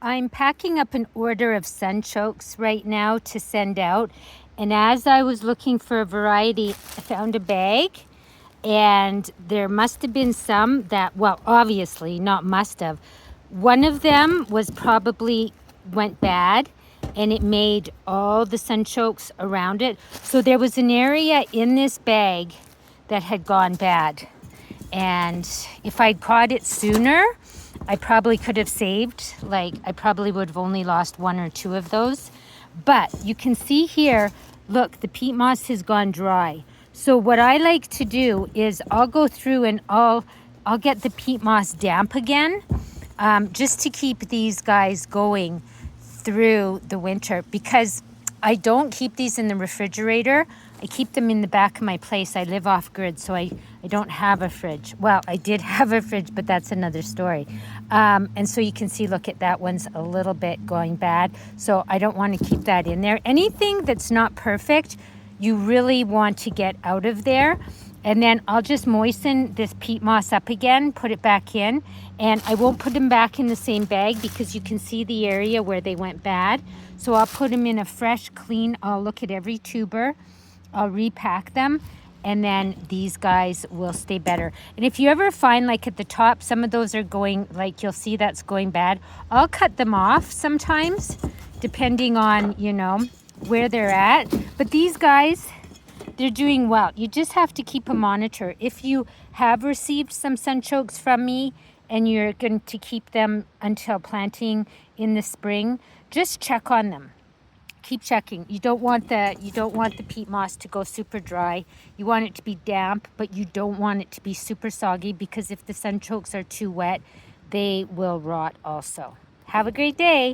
I'm packing up an order of sunchokes right now to send out. And as I was looking for a variety, I found a bag. And there must have been some that, well, obviously not must have. One of them was probably went bad and it made all the sunchokes around it. So there was an area in this bag that had gone bad. And if I'd caught it sooner, I probably could have saved, I probably would have only lost one or two of those. But you can see here, look, the peat moss has gone dry. So what I like to do is I'll go through and I'll get the peat moss damp again, just to keep these guys going through the winter, because I don't keep these in the refrigerator. I keep them in the back of my place. I live off grid, so I don't have a fridge. Well, I did have a fridge, but that's another story. And so you can see, look at that one's a little bit going bad. So I don't want to keep that in there. Anything that's not perfect, you really want to get out of there. And then I'll just moisten this peat moss up again, put it back in, and I won't put them back in the same bag because you can see the area where they went bad. So I'll put them in a fresh, clean, I'll look at every tuber, I'll repack them, and then these guys will stay better. And if you ever find, like at the top, some of those are going, like you'll see that's going bad, I'll cut them off sometimes, depending on, you know, where they're at. But these guys, they're doing well. You just have to keep a monitor. If you have received some sunchokes from me and you're going to keep them until planting in the spring, just check on them. Keep checking. You don't want the peat moss to go super dry. You want it to be damp, but you don't want it to be super soggy, because if the sunchokes are too wet, they will rot also. Have a great day.